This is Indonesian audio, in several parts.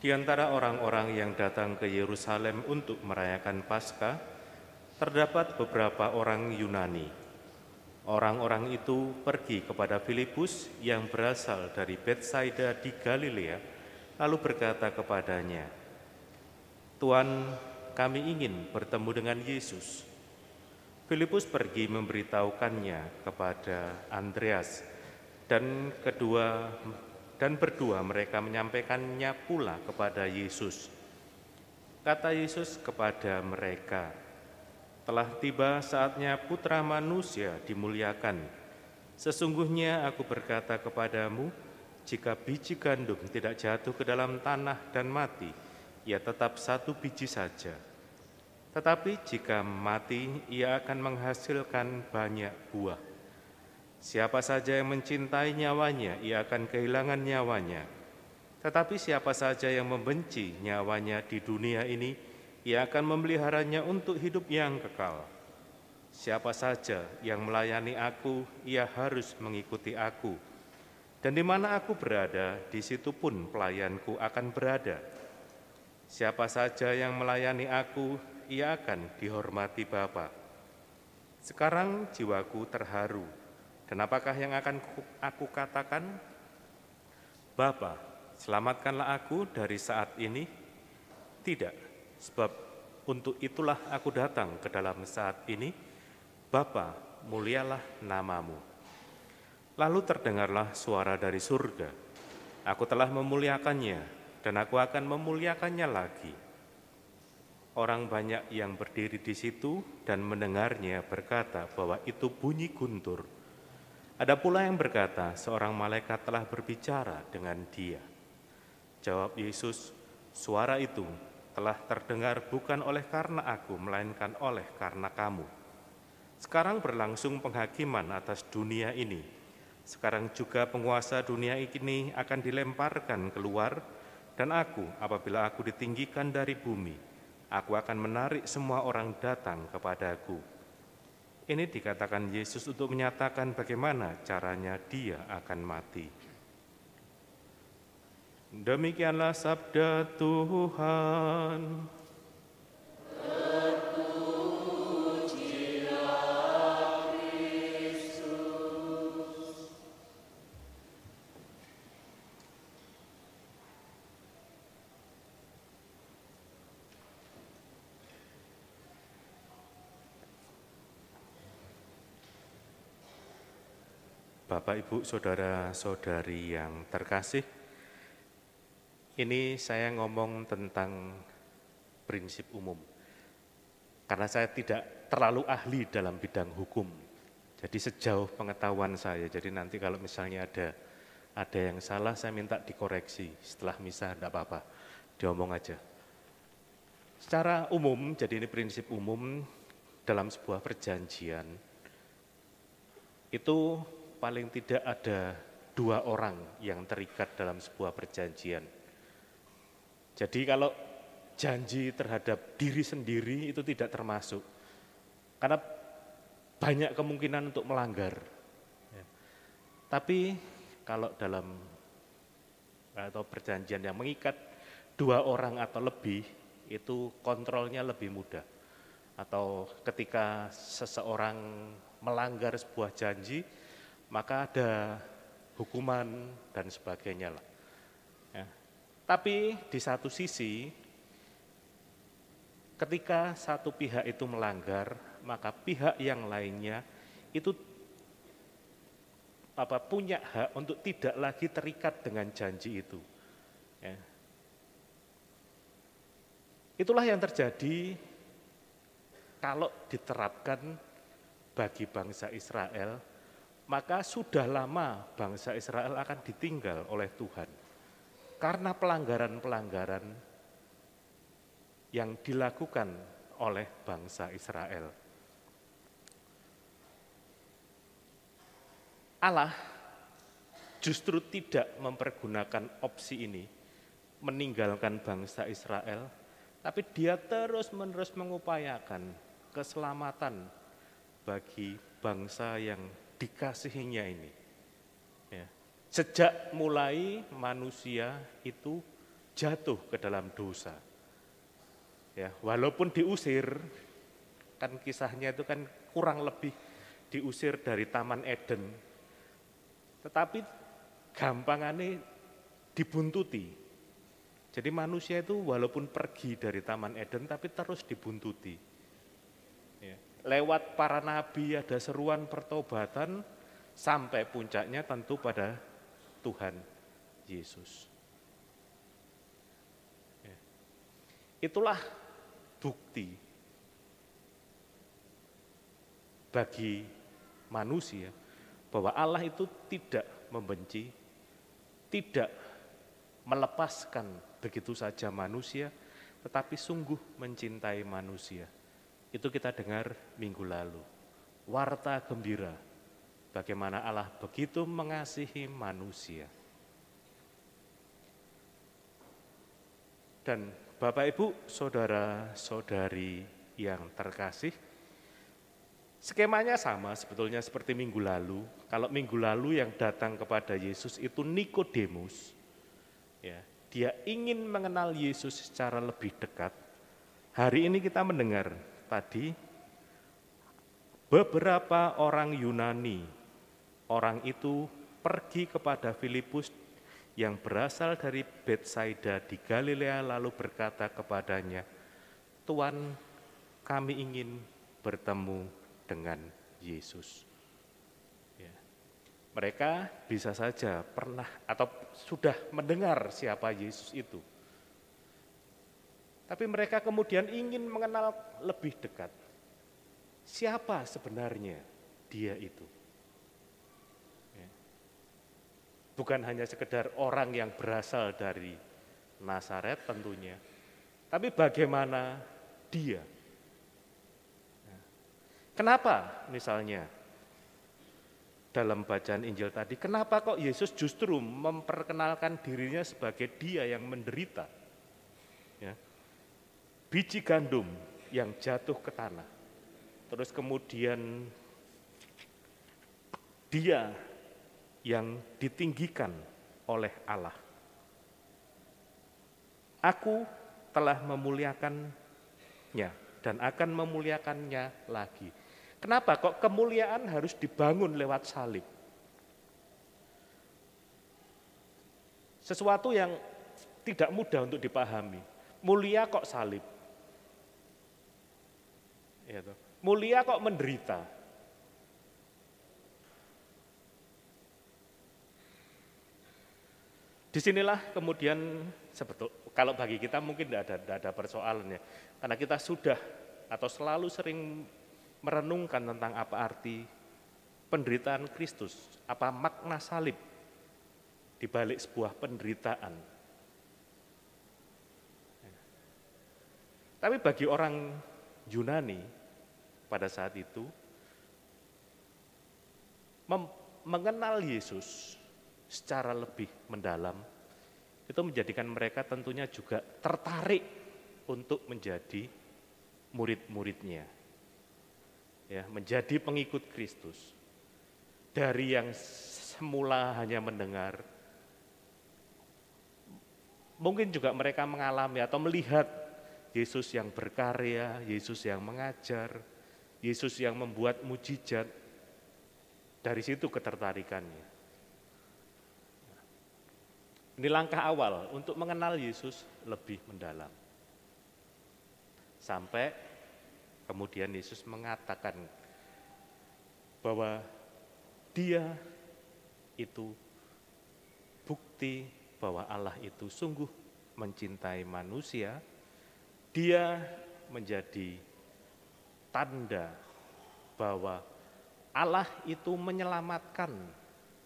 Di antara orang-orang yang datang ke Yerusalem untuk merayakan Paskah, terdapat beberapa orang Yunani. Orang-orang itu pergi kepada Filipus yang berasal dari Betsaida di Galilea, lalu berkata kepadanya, "Tuan, kami ingin bertemu dengan Yesus." Filipus pergi memberitahukannya kepada Andreas, dan berdua mereka menyampaikannya pula kepada Yesus. Kata Yesus kepada mereka, "Telah tiba saatnya Putra Manusia dimuliakan. Sesungguhnya aku berkata kepadamu, jika biji gandum tidak jatuh ke dalam tanah dan mati, ia tetap satu biji saja. Tetapi jika mati, ia akan menghasilkan banyak buah. Siapa saja yang mencintai nyawanya, ia akan kehilangan nyawanya. Tetapi siapa saja yang membenci nyawanya di dunia ini, ia akan memeliharanya untuk hidup yang kekal. Siapa saja yang melayani aku, ia harus mengikuti aku. Dan di mana aku berada, di situ pun pelayanku akan berada. Siapa saja yang melayani aku, ia akan dihormati Bapa. Sekarang jiwaku terharu. Dan apakah yang akan aku katakan? Bapa, selamatkanlah aku dari saat ini? Tidak, sebab untuk itulah aku datang ke dalam saat ini. Bapa, mulialah namamu." Lalu terdengarlah suara dari surga, "Aku telah memuliakannya, dan aku akan memuliakannya lagi." Orang banyak yang berdiri di situ dan mendengarnya berkata bahwa itu bunyi guntur. Ada pula yang berkata, seorang malaikat telah berbicara dengan dia. Jawab Yesus, "Suara itu telah terdengar bukan oleh karena aku, melainkan oleh karena kamu. Sekarang berlangsung penghakiman atas dunia ini. Sekarang juga penguasa dunia ini akan dilemparkan keluar, dan aku, apabila aku ditinggikan dari bumi, aku akan menarik semua orang datang kepadaku." Ini dikatakan Yesus untuk menyatakan bagaimana caranya dia akan mati. Demikianlah sabda Tuhan. Bapak, Ibu, Saudara-saudari yang terkasih, ini saya ngomong tentang prinsip umum. Karena saya tidak terlalu ahli dalam bidang hukum. Jadi sejauh pengetahuan saya, jadi nanti kalau misalnya ada yang salah, saya minta dikoreksi. Setelah misa, enggak apa-apa, diomong aja. Secara umum, jadi ini prinsip umum dalam sebuah perjanjian, itu paling tidak ada 2 orang yang terikat dalam sebuah perjanjian. Jadi kalau janji terhadap diri sendiri itu tidak termasuk, karena banyak kemungkinan untuk melanggar. Tapi kalau dalam atau perjanjian yang mengikat 2 orang atau lebih, itu kontrolnya lebih mudah. Atau ketika seseorang melanggar sebuah janji, maka ada hukuman dan sebagainya lah. Ya. Tapi di satu sisi, ketika satu pihak itu melanggar, maka pihak yang lainnya itu punya hak untuk tidak lagi terikat dengan janji itu. Ya. Itulah yang terjadi kalau diterapkan bagi bangsa Israel, maka sudah lama bangsa Israel akan ditinggal oleh Tuhan karena pelanggaran-pelanggaran yang dilakukan oleh bangsa Israel. Allah justru tidak mempergunakan opsi ini, meninggalkan bangsa Israel, tapi Dia terus-menerus mengupayakan keselamatan bagi bangsa yang dikasihinya ini. Ya. Sejak mulai manusia itu jatuh ke dalam dosa. Ya, walaupun diusir, kan kisahnya itu kan kurang lebih diusir dari Taman Eden. Tetapi gampangannya dibuntuti. Jadi manusia itu walaupun pergi dari Taman Eden tapi terus dibuntuti. Ya. Lewat para nabi ada seruan pertobatan sampai puncaknya tentu pada Tuhan Yesus. Ya. Itulah bukti bagi manusia bahwa Allah itu tidak membenci, tidak melepaskan begitu saja manusia, tetapi sungguh mencintai manusia. Itu kita dengar minggu lalu. Warta gembira, bagaimana Allah begitu mengasihi manusia. Dan Bapak Ibu, saudara-saudari yang terkasih, skemanya sama sebetulnya seperti minggu lalu. Kalau minggu lalu yang datang kepada Yesus itu Nikodemus, ya, dia ingin mengenal Yesus secara lebih dekat. Hari ini kita mendengar tadi beberapa orang Yunani, orang itu pergi kepada Filipus yang berasal dari Betsaida di Galilea lalu berkata kepadanya, "Tuan, kami ingin bertemu dengan Yesus." Mereka bisa saja pernah atau sudah mendengar siapa Yesus itu. Tapi mereka kemudian ingin mengenal lebih dekat. Siapa sebenarnya dia itu? Bukan hanya sekedar orang yang berasal dari Nazaret tentunya. Tapi bagaimana dia? Kenapa misalnya? Dalam bacaan Injil tadi, kenapa kok Yesus justru memperkenalkan dirinya sebagai dia yang menderita? Ya. Biji gandum yang jatuh ke tanah. Terus kemudian dia yang ditinggikan oleh Allah. Aku telah memuliakannya dan akan memuliakannya lagi. Kenapa kok kemuliaan harus dibangun lewat salib? Sesuatu yang tidak mudah untuk dipahami. Mulia kok salib? Ya, mulia kok menderita? Disinilah kemudian kalau bagi kita mungkin tidak ada persoalannya. Karena kita sudah atau selalu sering merenungkan tentang apa arti penderitaan Kristus, apa makna salib di balik sebuah penderitaan. Tapi bagi orang Yunani pada saat itu, mengenal Yesus secara lebih mendalam, itu menjadikan mereka tentunya juga tertarik untuk menjadi murid-muridnya. Ya, menjadi pengikut Kristus. Dari yang semula hanya mendengar, mungkin juga mereka mengalami atau melihat Yesus yang berkarya, Yesus yang mengajar, Yesus yang membuat mujizat. Dari situ ketertarikannya. Ini langkah awal untuk mengenal Yesus lebih mendalam. Sampai kemudian Yesus mengatakan bahwa dia itu bukti bahwa Allah itu sungguh mencintai manusia. Dia menjadi tanda bahwa Allah itu menyelamatkan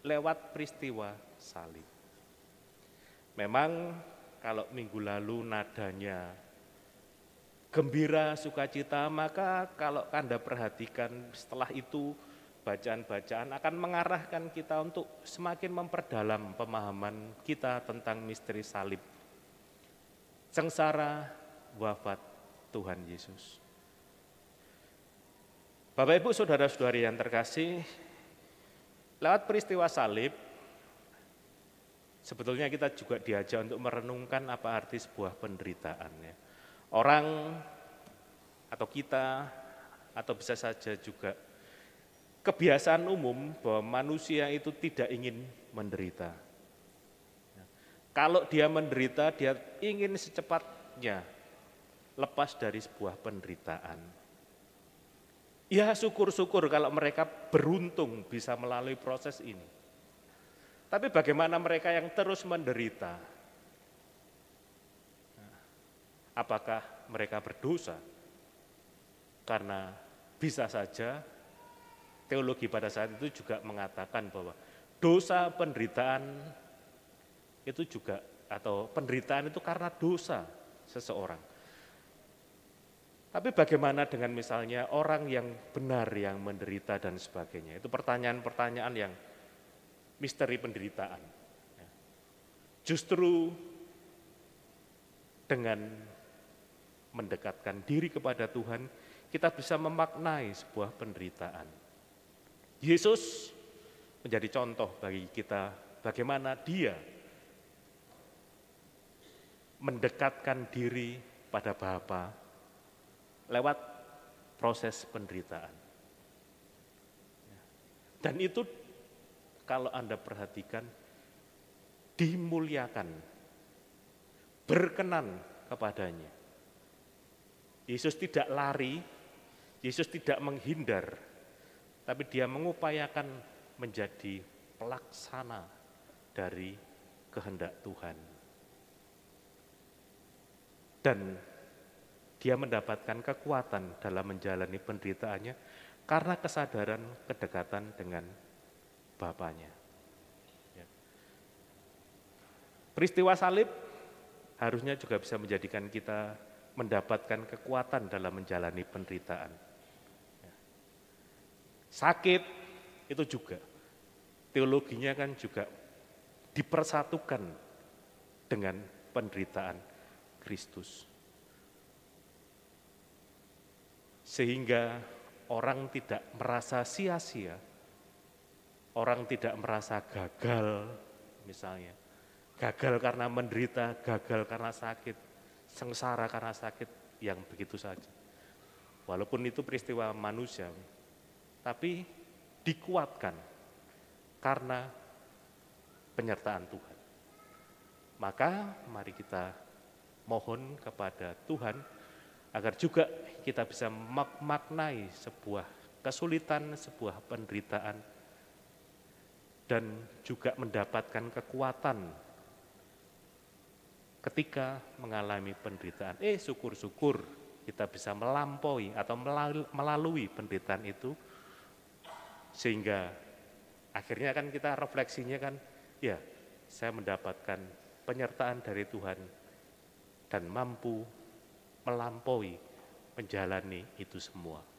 lewat peristiwa salib. Memang kalau minggu lalu nadanya gembira, sukacita, maka kalau Anda perhatikan setelah itu bacaan-bacaan akan mengarahkan kita untuk semakin memperdalam pemahaman kita tentang misteri salib. Sengsara, wafat Tuhan Yesus. Bapak Ibu saudara-saudari yang terkasih, lewat peristiwa salib, Sebetulnya kita juga diajak untuk merenungkan apa arti sebuah penderitaan. Ya. Orang atau kita atau bisa saja juga kebiasaan umum bahwa manusia itu tidak ingin menderita. Kalau dia menderita, dia ingin secepatnya lepas dari sebuah penderitaan. Ya syukur-syukur kalau mereka beruntung bisa melalui proses ini. Tapi bagaimana mereka yang terus menderita? Apakah mereka berdosa? Karena bisa saja teologi pada saat itu juga mengatakan bahwa dosa penderitaan itu juga, atau penderitaan itu karena dosa seseorang. Tapi bagaimana dengan misalnya orang yang benar yang menderita dan sebagainya? Itu pertanyaan-pertanyaan yang misteri penderitaan. Justru dengan mendekatkan diri kepada Tuhan, kita bisa memaknai sebuah penderitaan. Yesus menjadi contoh bagi kita bagaimana dia mendekatkan diri pada Bapa lewat proses penderitaan. Dan itu kalau Anda perhatikan, dimuliakan, berkenan kepadanya. Yesus tidak lari, Yesus tidak menghindar, tapi dia mengupayakan menjadi pelaksana dari kehendak Tuhan. Dan dia mendapatkan kekuatan dalam menjalani penderitaannya karena kesadaran kedekatan dengan Bapanya. Ya. Peristiwa salib harusnya juga bisa menjadikan kita mendapatkan kekuatan dalam menjalani penderitaan. Ya. Sakit itu juga, teologinya kan juga dipersatukan dengan penderitaan Kristus. Sehingga orang tidak merasa sia-sia, orang tidak merasa gagal misalnya. Gagal karena menderita, gagal karena sakit, sengsara karena sakit yang begitu saja. Walaupun itu peristiwa manusia, tapi dikuatkan karena penyertaan Tuhan. Maka mari kita mohon kepada Tuhan agar juga kita bisa memaknai sebuah kesulitan, sebuah penderitaan, dan juga mendapatkan kekuatan ketika mengalami penderitaan. Syukur-syukur kita bisa melampaui atau melalui penderitaan itu, sehingga akhirnya kan kita refleksinya kan, ya saya mendapatkan penyertaan dari Tuhan dan mampu melampaui menjalani itu semua.